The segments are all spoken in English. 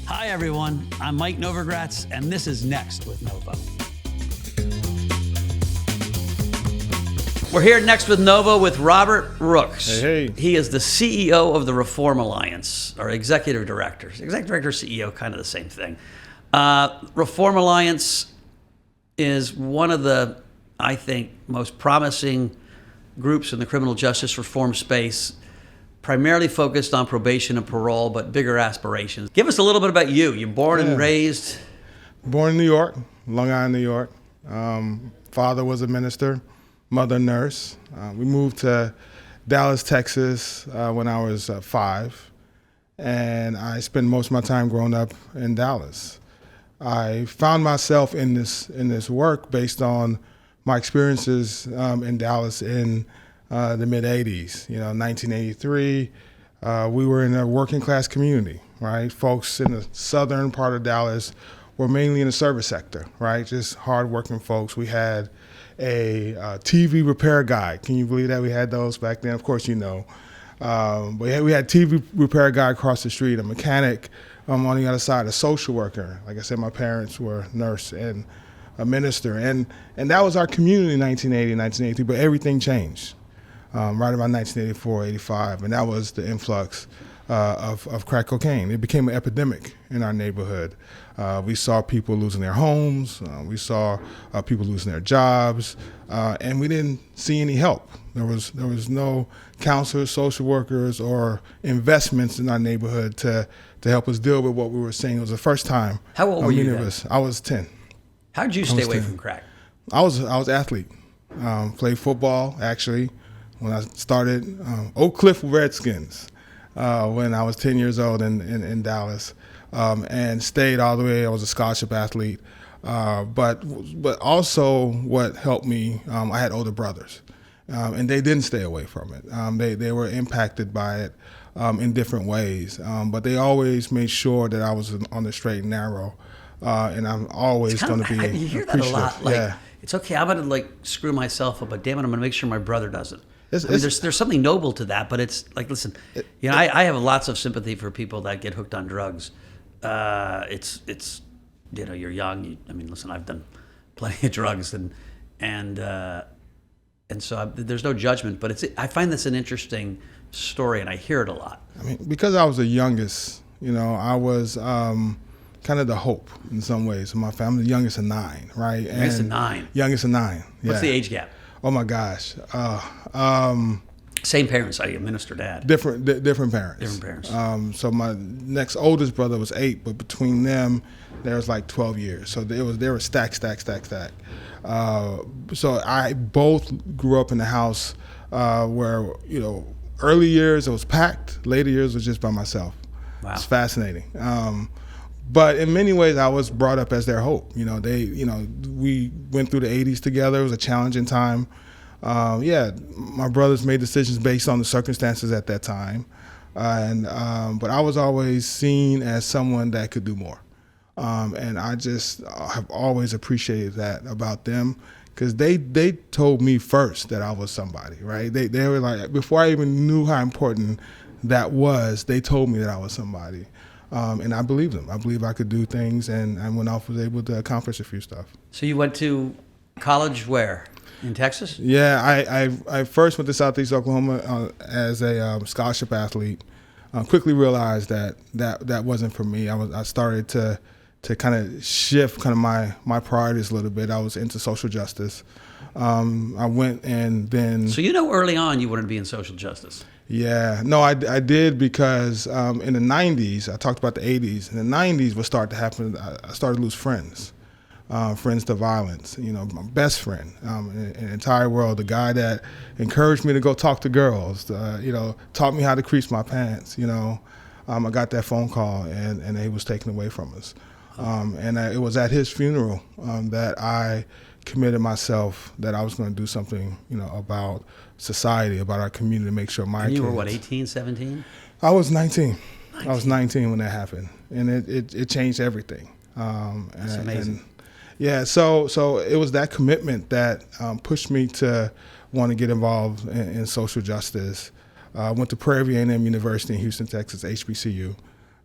Hi, everyone. I'm Mike Novogratz, and this is Next with Novo. We're here next with Novo with Robert Rooks. Hey. He is the CEO of the Reform Alliance, or executive director. Executive director, CEO, kind of the same thing. Reform Alliance is one of the, I think, most promising groups in the criminal justice reform space, primarily focused on probation and parole, but bigger aspirations. Give us a little bit about you. You're born and raised? Born in New York, Long Island, New York. Father was a minister, mother nurse. We moved to Dallas, Texas when I was 5, and I spent most of my time growing up in Dallas. I found myself in this work based on my experiences in Dallas in the mid-'80s. 1983, we were in a working class community, right? Folks in the southern part of Dallas were mainly in the service sector, right? Just hardworking folks. We had a TV repair guy. Can you believe that we had those back then? Of course, you know. But we had TV repair guy across the street, a mechanic on the other side, a social worker. Like I said, my parents were a nurse and a minister. And that was our community in 1980, 1983, but everything changed right around 1984, 85, and that was the influx of crack cocaine. It became an epidemic in our neighborhood. We saw people losing their homes. We saw people losing their jobs, and we didn't see any help. There was no counselors, social workers, or investments in our neighborhood to help us deal with what we were seeing. It was the first time. How old were you then? I was 10. How did you stay away from crack? I was an athlete. Played football, actually, when I started. Oak Cliff Redskins when I was 10 years old in Dallas, and stayed all the way. I was a scholarship athlete. But also what helped me, I had older brothers, and they didn't stay away from it. They were impacted by it in different ways, but they always made sure that I was on the straight and narrow. And I'm always going to be appreciative. You hear that a lot. Like, yeah. It's okay, I'm going to screw myself up, but damn it, I'm going to make sure my brother doesn't. There's something noble to that, but it's like, listen, I have lots of sympathy for people that get hooked on drugs. It's you're young. Listen, I've done plenty of drugs, and so there's no judgment, but I find this an interesting story, and I hear it a lot. Because I was the youngest, I was kind of the hope in some ways in my family. The youngest of 9, right? Youngest of 9. Youngest of 9. Yeah. What's the age gap? Oh my gosh. Same parents, a minister dad. Different parents. Different parents. So my next oldest brother was 8, but between them, there was 12 years. So they were stack. So I both grew up in a house where early years it was packed, later years was just by myself. Wow. It's fascinating. But in many ways, I was brought up as their hope. We went through the 80s together. It was a challenging time. My brothers made decisions based on the circumstances at that time. But I was always seen as someone that could do more. And I just have always appreciated that about them, because they told me first that I was somebody, right? They were like, before I even knew how important that was, they told me that I was somebody. And I believed them. I believe I could do things, and I went off, was able to accomplish a few stuff. So you went to college where? In Texas? Yeah, I first went to Southeast Oklahoma as a scholarship athlete. Quickly realized that wasn't for me. I started to kind of shift my priorities a little bit. I was into social justice. I went and then... So early on you wanted to be in social justice? Yeah, no, I did, because in the 90s, I talked about the 80s, in the 90s what started to happen, I started to lose friends. Friends to violence, my best friend in the entire world, the guy that encouraged me to go talk to girls, taught me how to crease my pants, I got that phone call and he was taken away from us. It was at his funeral that I committed myself that I was going to do something, about society, about our community, to make sure my kids... You were 18, 17? I was 19. I was 19 when that happened, and it changed everything. That's amazing. So it was that commitment that pushed me to want to get involved in social justice. Went to Prairie A&M University in Houston, Texas, HBCU.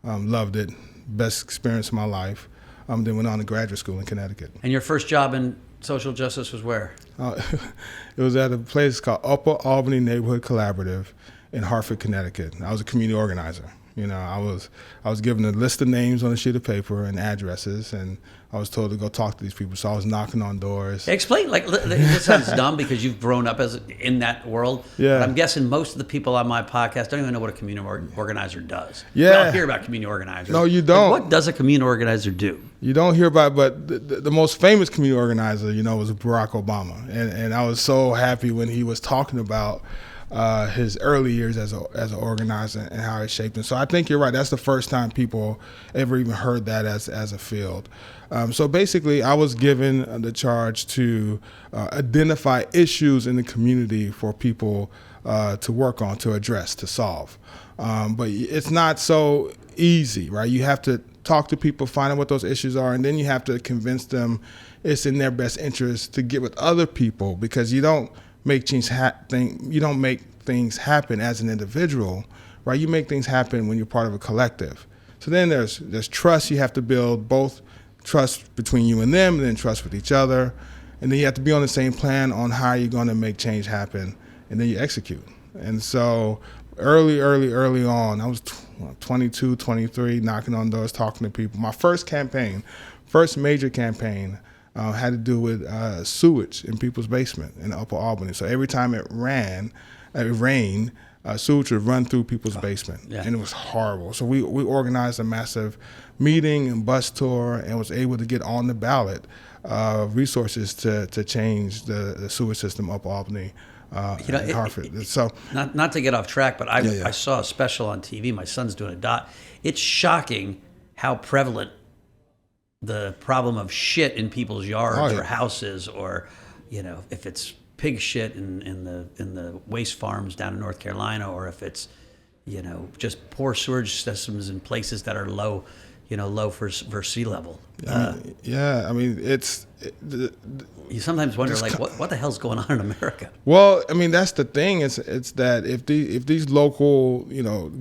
Loved it. best experience of my life. Then went on to graduate school in Connecticut. And your first job in social justice was where? It was at a place called Upper Albany Neighborhood Collaborative in Hartford, Connecticut. I was a community organizer. I was given a list of names on a sheet of paper and addresses, and I was told to go talk to these people. So I was knocking on doors. Explain, this sounds dumb because you've grown up in that world. Yeah. But I'm guessing most of the people on my podcast don't even know what a community organizer does. Yeah. We don't hear about community organizers. No, you don't. What does a community organizer do? You don't hear about it, but the most famous community organizer, was Barack Obama. And I was so happy when he was talking about his early years as an organizer and how it shaped him. So I think you're right. That's the first time people ever even heard that as a field. So basically, I was given the charge to identify issues in the community for people to work on, to address, to solve. But it's not so easy, right? You have to talk to people, find out what those issues are, and then you have to convince them it's in their best interest to get with other people, because you don't make things happen as an individual, right? You make things happen when you're part of a collective. So then there's trust you have to build, both trust between you and them, and then trust with each other. And then you have to be on the same plan on how you're going to make change happen, and then you execute. And so early on, I was 22, 23, knocking on doors, talking to people. My first major campaign, had to do with sewage in people's basement in Upper Albany. So every time it rained, sewage would run through people's basement, and it was horrible. So we organized a massive meeting and bus tour, and was able to get on the ballot resources to change the sewage system up Albany. In Hartford. So not to get off track, but I saw a special on TV. My son's doing a dot. It's shocking how prevalent the problem of shit in people's yards or houses, or if it's pig shit in the waste farms down in North Carolina, or if it's just poor sewage systems in places that are low for sea level. You sometimes wonder, what the hell's going on in America? Well, that's the thing. It's that if these local,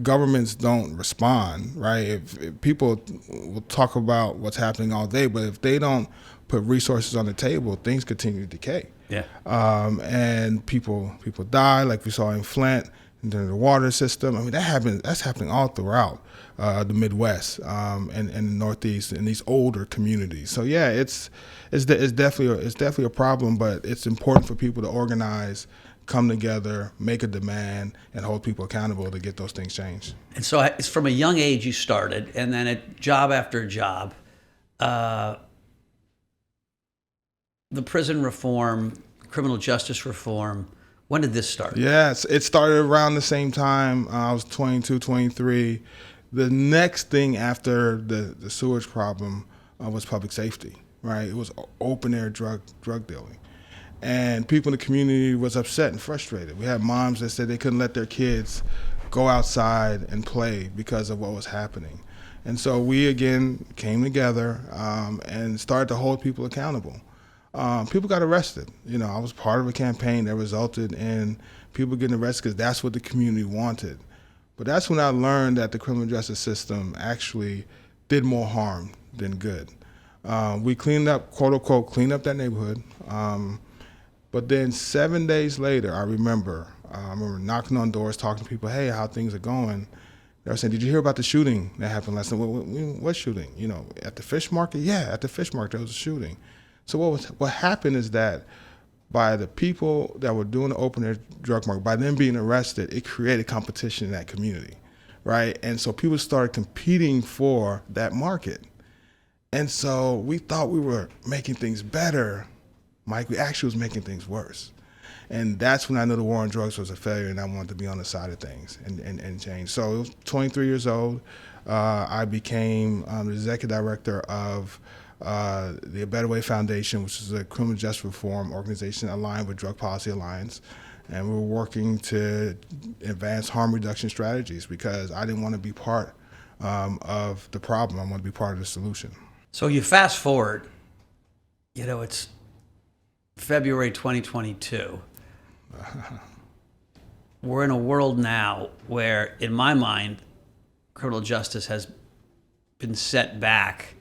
governments don't respond, right? If people will talk about what's happening all day, but if they don't put resources on the table, things continue to decay. Yeah. And people die, like we saw in Flint, and then the water system. That's happening all throughout the Midwest and the Northeast in these older communities. So yeah, it's definitely a problem, but it's important for people to organize, come together, make a demand, and hold people accountable to get those things changed. And so it's from a young age you started, and then at job after job, the prison reform, criminal justice reform. When did this start? Yes, it started around the same time. I was 22, 23. The next thing after the sewage problem was public safety, right? It was open air drug dealing. And people in the community was upset and frustrated. We had moms that said they couldn't let their kids go outside and play because of what was happening. And so we again came together and started to hold people accountable. People got arrested. I was part of a campaign that resulted in people getting arrested because that's what the community wanted. But that's when I learned that the criminal justice system actually did more harm than good. We cleaned up, quote unquote, cleaned up that neighborhood. But then 7 days later, I remember knocking on doors, talking to people, hey, how things are going. They were saying, did you hear about the shooting that happened last night? What shooting? At the fish market? Yeah, at the fish market, there was a shooting. So what happened is that by the people that were doing the open air drug market, by them being arrested, it created competition in that community, right? And so people started competing for that market. And so we thought we were making things better, Mike. We actually was making things worse. And that's when I knew the war on drugs was a failure, and I wanted to be on the side of things and change. So I was 23 years old. I became the executive director of the A Better Way Foundation, which is a criminal justice reform organization aligned with Drug Policy Alliance. And we were working to advance harm reduction strategies because I didn't want to be part of the problem. I want to be part of the solution. So you fast forward, it's February 2022. We're in a world now where, in my mind, criminal justice has been set back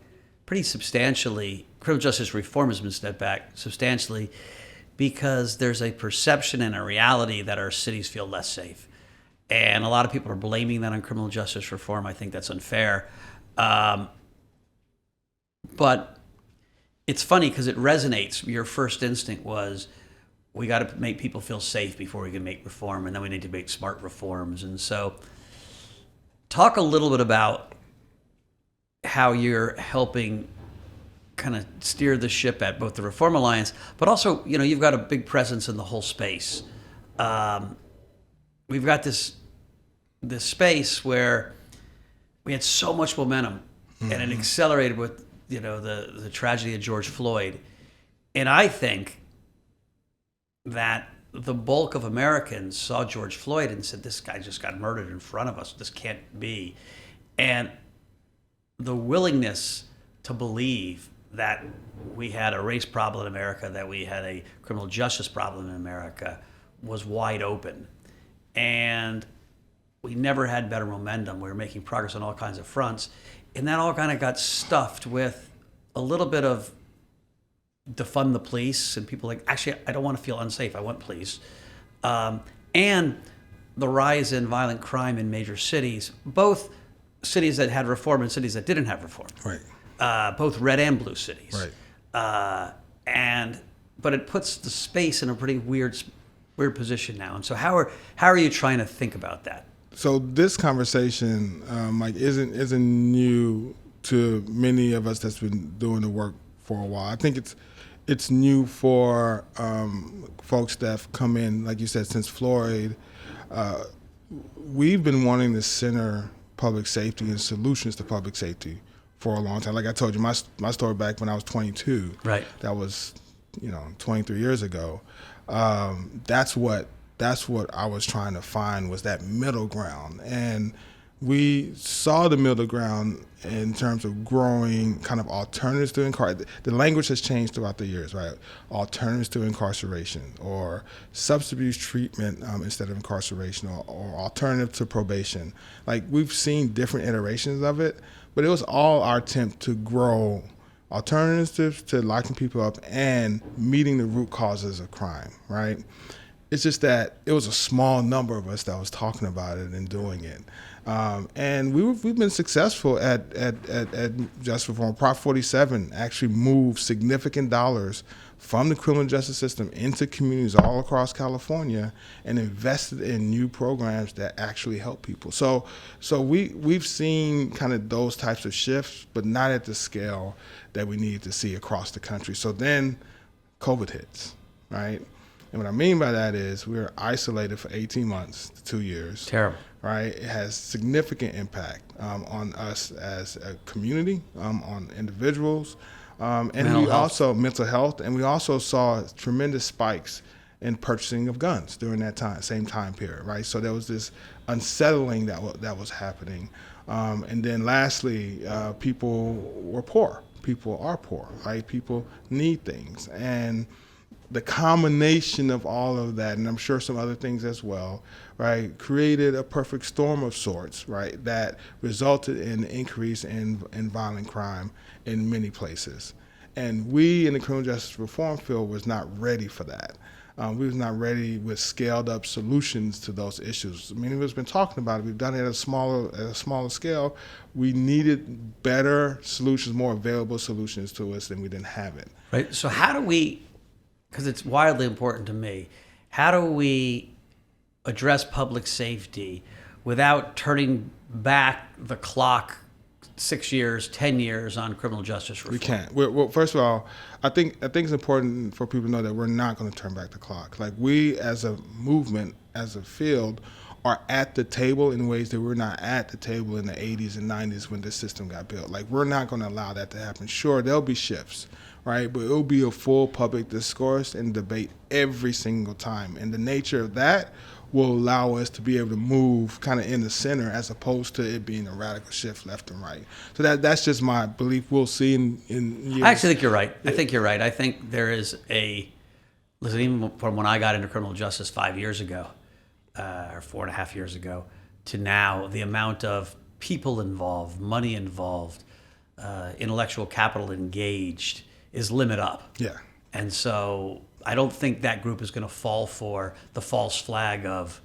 pretty substantially. Criminal justice reform has been set back substantially because there's a perception and a reality that our cities feel less safe. And a lot of people are blaming that on criminal justice reform. I think that's unfair. But it's funny because it resonates. Your first instinct was, we got to make people feel safe before we can make reform, and then we need to make smart reforms. And so talk a little bit about how you're helping kind of steer the ship at both the Reform Alliance, but also, you've got a big presence in the whole space. We've got this space where we had so much momentum, and it accelerated with the tragedy of George Floyd. And I think that the bulk of Americans saw George Floyd and said, this guy just got murdered in front of us. This can't be. And the willingness to believe that we had a race problem in America, that we had a criminal justice problem in America, was wide open. And we never had better momentum. We were making progress on all kinds of fronts. And that all kind of got stuffed with a little bit of defund the police, and people like, actually, I don't want to feel unsafe. I want police. And the rise in violent crime in major cities, both cities that had reform and cities that didn't have reform. Right. Both red and blue cities. Right. But it puts the space in a pretty weird position now. And so how are you trying to think about that? So this conversation, Mike, isn't new to many of us that's been doing the work for a while. I think it's new for folks that have come in, like you said, since Floyd. We've been wanting to center public safety and solutions to public safety for a long time. Like I told you, my story back when I was 22. Right. That was 23 years ago. That's what I was trying to find, was that middle ground. And we saw the middle ground in terms of growing kind of alternatives to incarceration. The language has changed throughout the years, right? Alternatives to incarceration, or substance abuse treatment instead of incarceration, or alternative to probation. Like, we've seen different iterations of it, but it was all our attempt to grow alternatives to locking people up and meeting the root causes of crime, right? It's just that it was a small number of us that was talking about it and doing it. And we've been successful at justice reform. Prop 47 actually moved significant dollars from the criminal justice system into communities all across California and invested in new programs that actually help people. So we've seen kind of those types of shifts, but not at the scale that we need to see across the country. So then COVID hits, right? And what I mean by that is we were isolated for 18 months to 2 years. Terrible. Right? It has significant impact on us as a community, on individuals, and mental health. And we also saw tremendous spikes in purchasing of guns during that same time period, right? So there was this unsettling that was happening. And then lastly, people were poor. People are poor, right? People need things. And the combination of all of that, and I'm sure some other things as well, right, created a perfect storm of sorts, right, that resulted in an increase in violent crime in many places. And we in the criminal justice reform field was not ready for that. We was not ready with scaled up solutions to those issues. Many of us have been talking about it. We've done it at a smaller scale. We needed better solutions, more available solutions to us, and we didn't have it. Right. So how do we, because it's wildly important to me, how do we address public safety without turning back the clock 6 years, 10 years on criminal justice reform? We can't. Well, first of all, I think it's important for people to know that we're not going to turn back the clock. Like, we as a movement, as a field, are at the table in ways that we're not at the table in the 80s and 90s when this system got built. Like, we're not going to allow that to happen. Sure, there'll be shifts, right? But it'll be a full public discourse and debate every single time. And the nature of that will allow us to be able to move kind of in the center as opposed to it being a radical shift left and right. So that's just my belief. We'll see in years. I actually think you're right. I think you're right. I think there is listen, even from when I got into criminal justice 5 years ago, or 4.5 years ago, to now, the amount of people involved, money involved, intellectual capital engaged is limit up. Yeah. And so I don't think that group is going to fall for the false flag of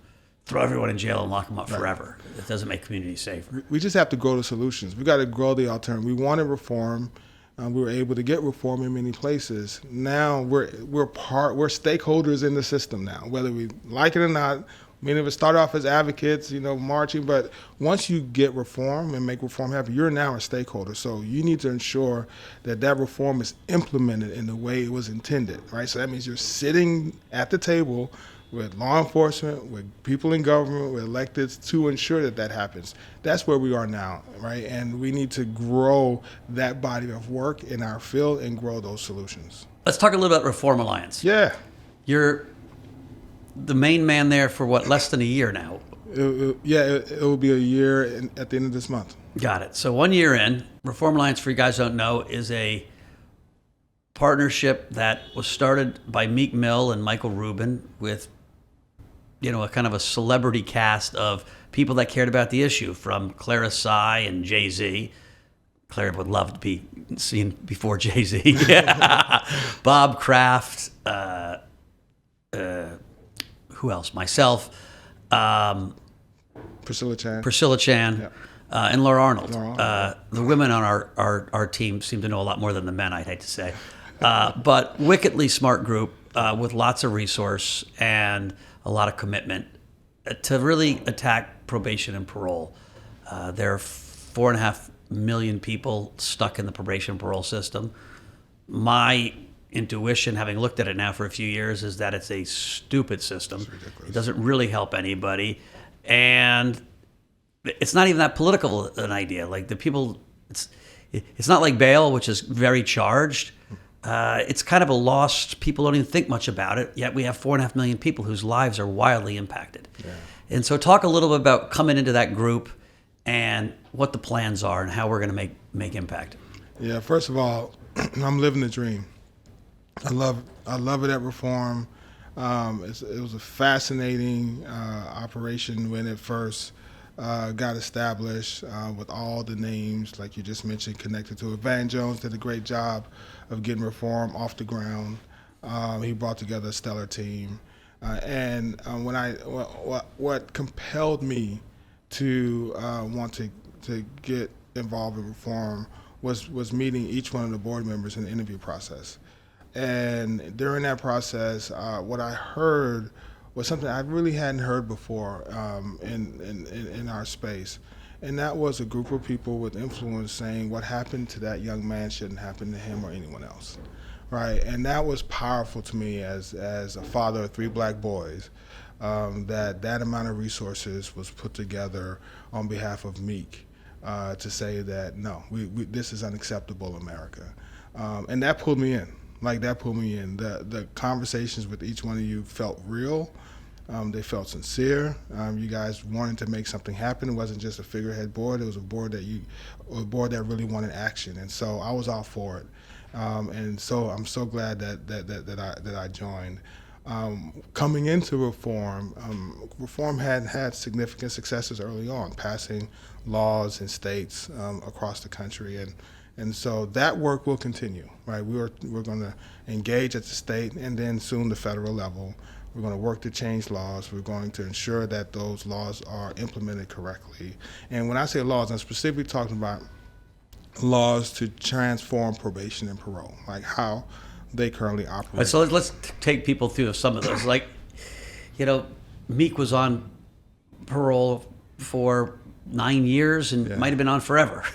throw everyone in jail and lock them up forever. It doesn't make communities safer. We just have to grow the solutions. We got to grow the alternative. We wanted reform. We were able to get reform in many places. Now we're stakeholders in the system now, whether we like it or not. Many of us start off as advocates, marching, but once you get reform and make reform happen, you're now a stakeholder. So you need to ensure that reform is implemented in the way it was intended, right? So that means you're sitting at the table with law enforcement, with people in government, with electeds to ensure that happens. That's where we are now, right? And we need to grow that body of work in our field and grow those solutions. Let's talk a little about Reform Alliance. Yeah. You're the main man there for less than a year now? It will be a year at the end of this month. Got it. So 1 year in, Reform Alliance, for you guys who don't know, is a partnership that was started by Meek Mill and Michael Rubin with, a kind of a celebrity cast of people that cared about the issue, from Clara Sy and Jay-Z. Clara would love to be seen before Jay-Z. Bob Kraft, who else? Myself, Priscilla Chan, yeah. And Laura Arnold. The women on our team seem to know a lot more than the men, I'd hate to say. But wickedly smart group with lots of resource and a lot of commitment to really attack probation and parole. There are 4.5 million people stuck in the probation and parole system. My intuition, having looked at it now for a few years, is that it's a stupid system. It's ridiculous. It doesn't really help anybody. And it's not even that political an idea. Like the people, it's not like bail, which is very charged. It's kind of a lost, people don't even think much about it, yet we have 4.5 million people whose lives are wildly impacted. Yeah. And so talk a little bit about coming into that group and what the plans are and how we're going to make impact. Yeah, first of all, I'm living the dream. I love it at Reform. It was a fascinating operation when it first got established with all the names, like you just mentioned, connected to it. Van Jones did a great job of getting Reform off the ground. He brought together a stellar team. What compelled me to want to get involved in Reform was meeting each one of the board members in the interview process. And during that process, what I heard was something I really hadn't heard before in our space. And that was a group of people with influence saying what happened to that young man shouldn't happen to him or anyone else, right? And that was powerful to me as a father of 3 black boys, that amount of resources was put together on behalf of Meek to say that, no, this is unacceptable, America. And that pulled me in. The conversations with each one of you felt real. They felt sincere. You guys wanted to make something happen. It wasn't just a figurehead board. It was a board that really wanted action. And so I was all for it. And so I'm so glad that I joined. Coming into Reform, Reform had significant successes early on, passing laws in states across the country, and so that work will continue, right? We're going to engage at the state and then soon the federal level. We're going to work to change laws. We're going to ensure that those laws are implemented correctly. And when I say laws, I'm specifically talking about laws to transform probation and parole, like how they currently operate. Right, so let's take people through some of those. Like, Meek was on parole for 9 years and might have been on forever.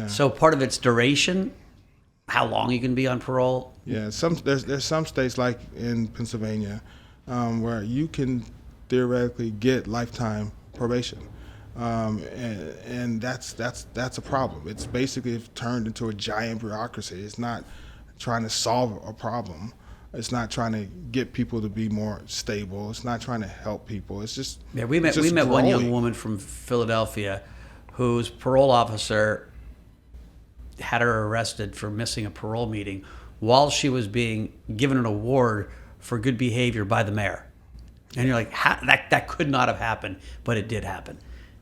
So part of its duration, how long you can be on parole. Yeah, there's some states like in Pennsylvania where you can theoretically get lifetime probation, and that's a problem. It's basically turned into a giant bureaucracy. It's not trying to solve a problem. It's not trying to get people to be more stable. It's not trying to help people. It's just we met one young woman from Philadelphia whose parole officer had her arrested for missing a parole meeting while she was being given an award for good behavior by the mayor. And you're like, that could not have happened, but it did happen.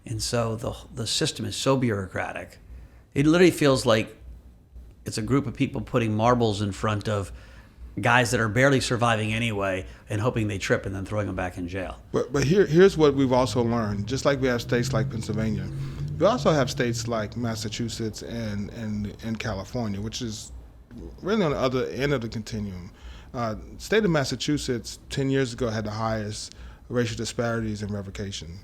And so the system is so bureaucratic It literally feels like it's a group of people putting marbles in front of guys that are barely surviving anyway and hoping they trip and then throwing them back in jail. But here's what we've also learned. Just like we have states like Pennsylvania, we also have states like Massachusetts and California, which is really on the other end of the continuum. State of Massachusetts 10 years ago had the highest racial disparities in revocation.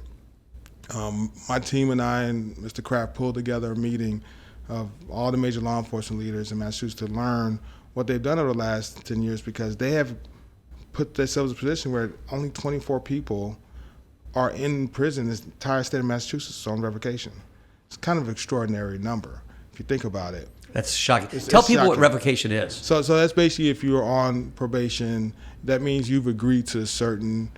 My team and I and Mr. Kraft pulled together a meeting of all the major law enforcement leaders in Massachusetts to learn what they've done over the last 10 years, because they have put themselves in a position where only 24 people are in prison in this entire state of Massachusetts on revocation. It's kind of an extraordinary number if you think about it. That's shocking. Tell people shocking. what revocation is. So that's basically, if you're on probation, that means you've agreed to certain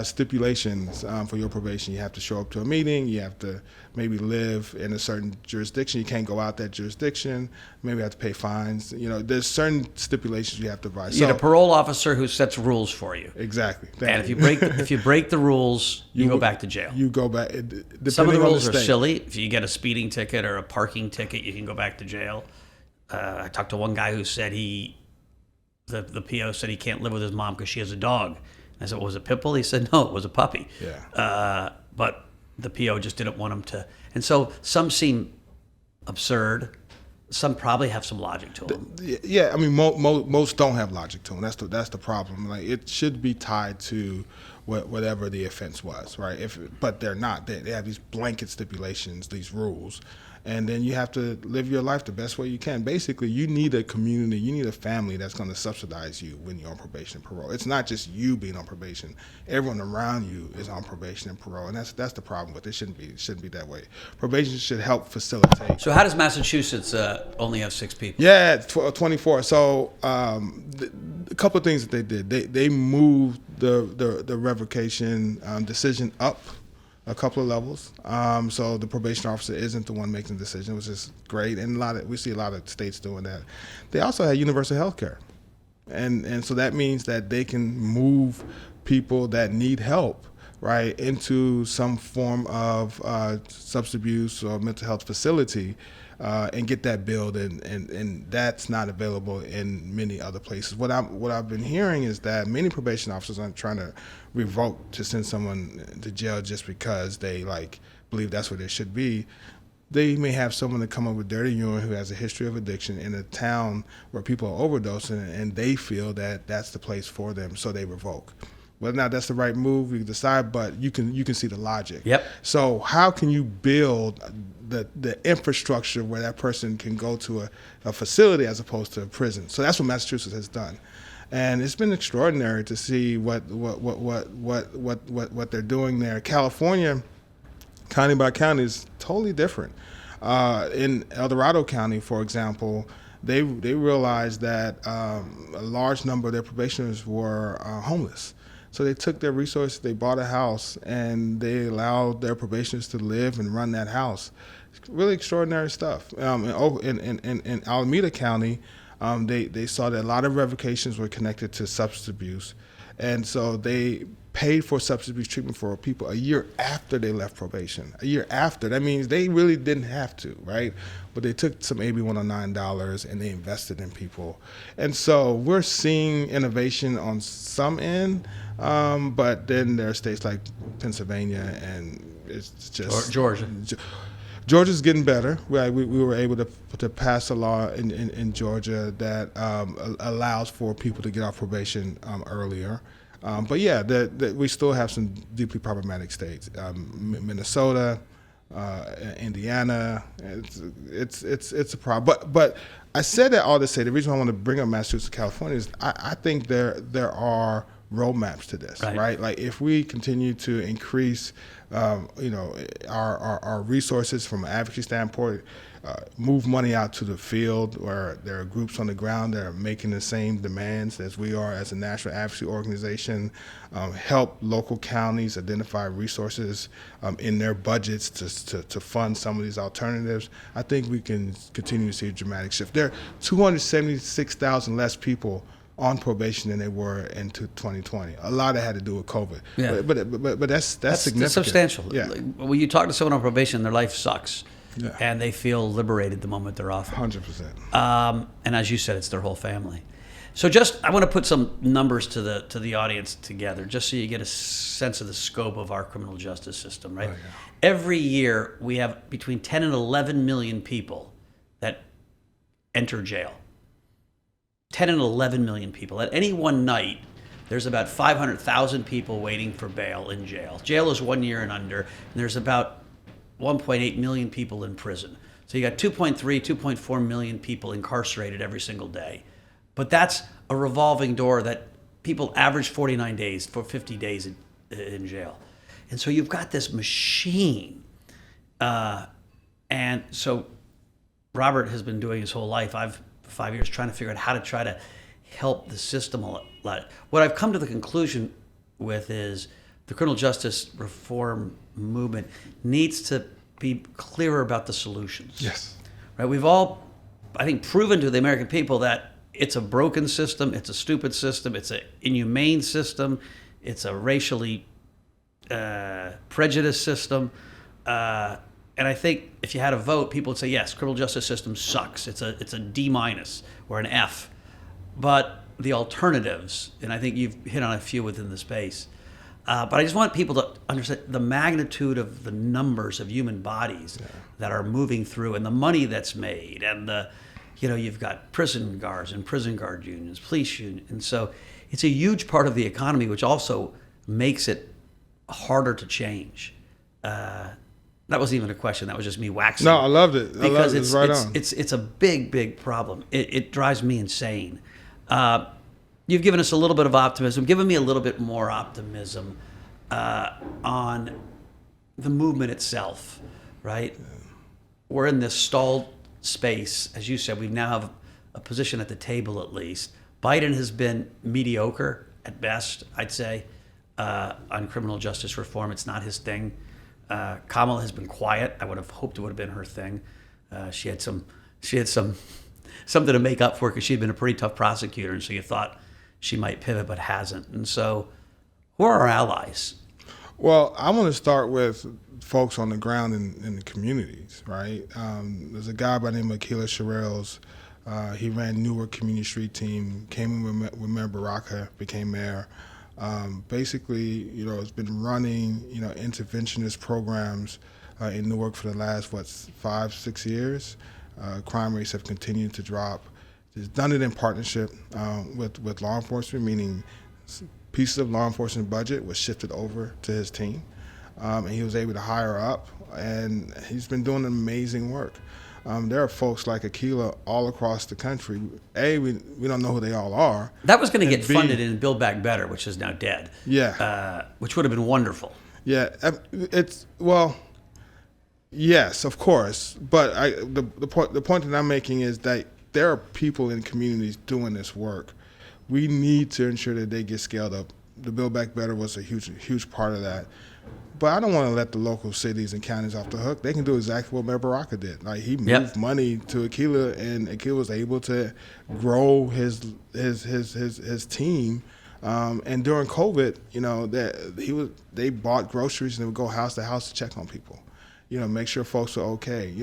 stipulations for your probation. You have to show up to a meeting. You have to maybe live in a certain jurisdiction. You can't go out that jurisdiction. Maybe have to pay fines. There's certain stipulations you have to provide. You get a parole officer who sets rules for you. Exactly. And if you break the rules, you go back to jail. You go back. Some of the rules are silly. If you get a speeding ticket or a parking ticket, you can go back to jail. I talked to one guy who said the PO said he can't live with his mom because she has a dog. I said, was it pit bull? He said, no, it was a puppy. Yeah. But the PO just didn't want him to. And so some seem absurd. Some probably have some logic to them. Yeah, I mean, most don't have logic to them. That's the problem. Like, it should be tied to whatever the offense was, right? But they're not. They have these blanket stipulations, these rules. And then you have to live your life the best way you can. Basically, you need a community, you need a family that's going to subsidize you when you're on probation and parole. It's not just you being on probation. Everyone around you is on probation and parole, and that's the problem with it. It shouldn't be that way. Probation should help facilitate. So how does Massachusetts only have 6 people? Yeah, 24. So a couple of things that they did. They moved the revocation decision up a couple of levels. So the probation officer isn't the one making the decision, which is great. And we see a lot of states doing that. They also had universal health care. And so that means that they can move people that need help, right, into some form of substance abuse or mental health facility and get that billed. And that's not available in many other places. What I've been hearing is that many probation officers aren't trying to revoke to send someone to jail just because they believe that's where they should be. They may have someone that come up with dirty urine who has a history of addiction in a town where people are overdosing, and they feel that that's the place for them, so they revoke. Whether or not that's the right move, we can decide, but you can see the logic. Yep. So how can you build the infrastructure where that person can go to a facility as opposed to a prison? So that's what Massachusetts has done. And it's been extraordinary to see what they're doing there. California, county by county, is totally different. In El Dorado County, for example, they realized that a large number of their probationers were homeless. So they took their resources, they bought a house, and they allowed their probationers to live and run that house. It's really extraordinary stuff. In Alameda County, they saw that a lot of revocations were connected to substance abuse. And so they paid for substance abuse treatment for people a year after they left probation. A year after. That means they really didn't have to, right? But they took some AB 109 dollars and they invested in people. And so we're seeing innovation on some end, but then there are states like Pennsylvania and it's just... Georgia. Georgia's getting better. We were able to pass a law in Georgia that allows for people to get off probation earlier. But yeah, we still have some deeply problematic states. Minnesota, Indiana. It's a problem. But I said that all to say the reason why I want to bring up Massachusetts, California is I think there are roadmaps to this, right? Like if we continue to increase, our resources from an advocacy standpoint, move money out to the field where there are groups on the ground that are making the same demands as we are as a national advocacy organization, help local counties identify resources in their budgets to fund some of these alternatives. I think we can continue to see a dramatic shift. There are 276,000 less people on probation than they were in 2020. A lot of that had to do with COVID. Yeah. But that's significant. That's substantial. Yeah. When you talk to someone on probation, their life sucks. Yeah. And they feel liberated the moment they're off. 100%. And as you said, it's their whole family. So I want to put some numbers to the audience together, just so you get a sense of the scope of our criminal justice system, right? Oh, yeah. Every year, we have between 10 and 11 million people that enter jail. 10 and 11 million people. At any one night, there's about 500,000 people waiting for bail in jail. Jail is 1 year and under, and there's about 1.8 million people in prison. So you got 2.3, 2.4 million people incarcerated every single day. But that's a revolving door that people average 49 days for 50 days in jail. And so you've got this machine. And so Robert has been doing his whole life. I've 5 years trying to figure out how to try to help the system a lot. What I've come to the conclusion with is the criminal justice reform movement needs to be clearer about the solutions. Yes. Right? We've all, I think, proven to the American people that it's a broken system, it's a stupid system, it's an inhumane system, it's a racially prejudiced system. And I think if you had a vote, people would say, yes, criminal justice system sucks. It's a D- or an F. But the alternatives, and I think you've hit on a few within the space, but I just want people to understand the magnitude of the numbers of human bodies that are moving through, and the money that's made, and you've got prison guards and prison guard unions, police unions, and so it's a huge part of the economy, which also makes it harder to change. That wasn't even a question. That was just me waxing. No, I loved it. Because it's right on. It's a big problem. It drives me insane. You've given us a little bit of optimism. Given me a little bit more optimism on the movement itself, right? Yeah. We're in this stalled space. As you said, we now have a position at the table at least. Biden has been mediocre at best, I'd say, on criminal justice reform. It's not his thing. Kamala has been quiet. I would have hoped it would have been her thing. She had something to make up for because she had been a pretty tough prosecutor, and so you thought she might pivot, but hasn't. And so, who are our allies? Well, I want to start with folks on the ground in the communities, right? There's a guy by the name of Akila Sherrills. He ran Newark Community Street Team, came in with Mayor Baraka, became mayor. Basically, has been running, interventionist programs in Newark for the last, 5-6 years. Crime rates have continued to drop. He's done it in partnership with law enforcement, meaning pieces of law enforcement budget was shifted over to his team. And he was able to hire up, and he's been doing amazing work. There are folks like Akila all across the country. A, we don't know who they all are. That was going to get funded in Build Back Better, which is now dead. Yeah. Which would have been wonderful. Yeah. Yes, of course. But the point that I'm making is that there are people in communities doing this work. We need to ensure that they get scaled up. The Build Back Better was a huge part of that. But I don't want to let the local cities and counties off the hook. They can do exactly what Mayor Baraka did. Like, he moved money to Akila, and Akila was able to grow his team. And during COVID, they bought groceries and they would go house to house to check on people, make sure folks are okay,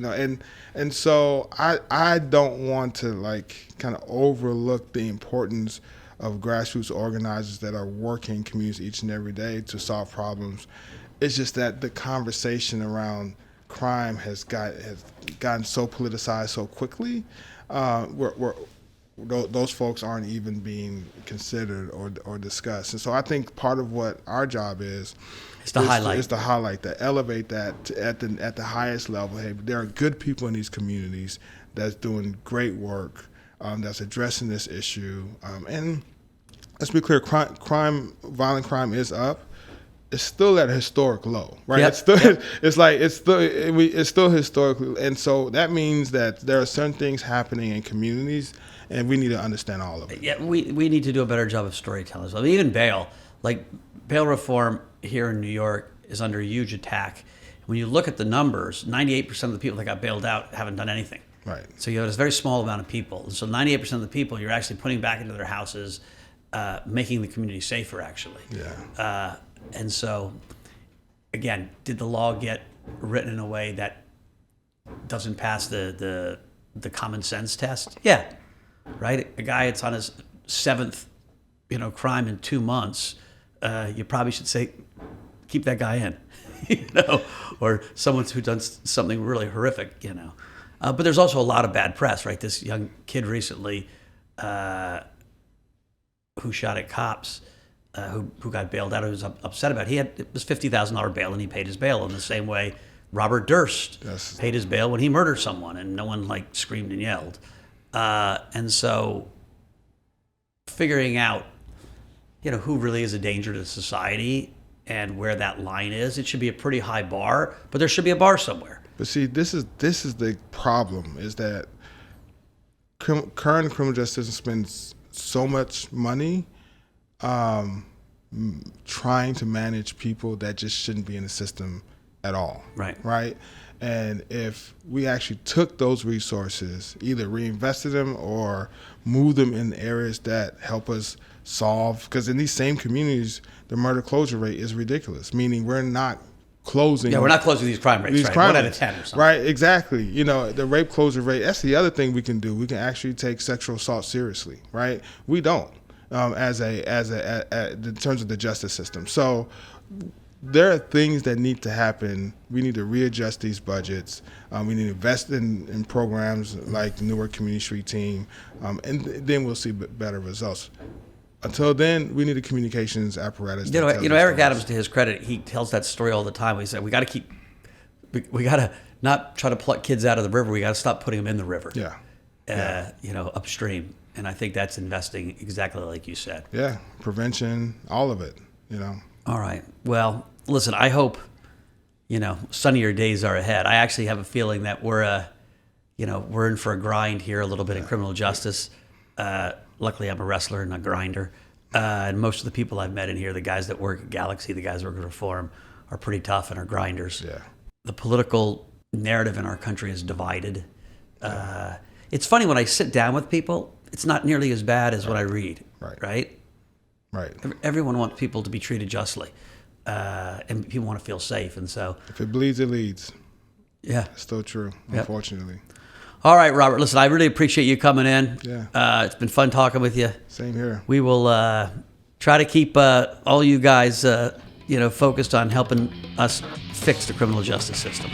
and so I don't want to kind of overlook the importance of grassroots organizers that are working in communities each and every day to solve problems. It's just that the conversation around crime has gotten so politicized so quickly. Those folks aren't even being considered or discussed. And so I think part of what our job is to highlight that, elevate that at the highest level. Hey, there are good people in these communities that's doing great work, that's addressing this issue. And let's be clear, violent crime is up. It's still at a historic low, right? Yep. It's still historically, and so that means that there are certain things happening in communities, and we need to understand all of it. Yeah, we need to do a better job of storytelling. I mean, even bail reform here in New York is under huge attack. When you look at the numbers, 98% of the people that got bailed out haven't done anything. Right. So you have this very small amount of people. And so 98% of the people you're actually putting back into their houses, making the community safer, actually. Yeah. And so, again, did the law get written in a way that doesn't pass the common sense test, yeah, right. A guy that's on his 7th, crime in 2 months, you probably should say, keep that guy in, or someone who done something really horrific, But there's also a lot of bad press, right? This young kid recently who shot at cops, who got bailed out, who was upset about it. It was $50,000 bail, and he paid his bail in the same way Robert Durst paid his bail when he murdered someone, and no one screamed and yelled. And so figuring out, who really is a danger to society and where that line is, it should be a pretty high bar, but there should be a bar somewhere. But see, this is the problem, is that current criminal justice spends so much money trying to manage people that just shouldn't be in the system at all. Right? And if we actually took those resources, either reinvested them or moved them in areas that help us solve, because in these same communities, the murder closure rate is ridiculous, meaning we're not closing. Yeah, we're not closing these crime rates, right? 1 out of 10 or something. Right, exactly. The rape closure rate, that's the other thing we can do. We can actually take sexual assault seriously, right? We don't, in terms of the justice system. So there are things that need to happen. We need to readjust these budgets. We need to invest in programs like the Newark Community Street Team, and then we'll see better results. Until then, we need a communications apparatus. Eric Adams, to his credit, he tells that story all the time. He said, we got to not try to pluck kids out of the river. We got to stop putting them in the river. Upstream. And I think that's investing exactly like you said. Yeah, prevention, all of it, All right. Well, listen, I hope, sunnier days are ahead. I actually have a feeling that we're in for a grind here a little bit in criminal justice. Luckily, I'm a wrestler and a grinder. And most of the people I've met in here, the guys that work at Galaxy, the guys that work at Reform, are pretty tough and are grinders. Yeah. The political narrative in our country is divided. It's funny, when I sit down with people, it's not nearly as bad as what I read. Right? Everyone wants people to be treated justly. And people want to feel safe. And so, if it bleeds, it leads. Yeah. It's still true, unfortunately. All right, Robert, listen, I really appreciate you coming in. Yeah. It's been fun talking with you. Same here. We will try to keep all you guys, focused on helping us fix the criminal justice system.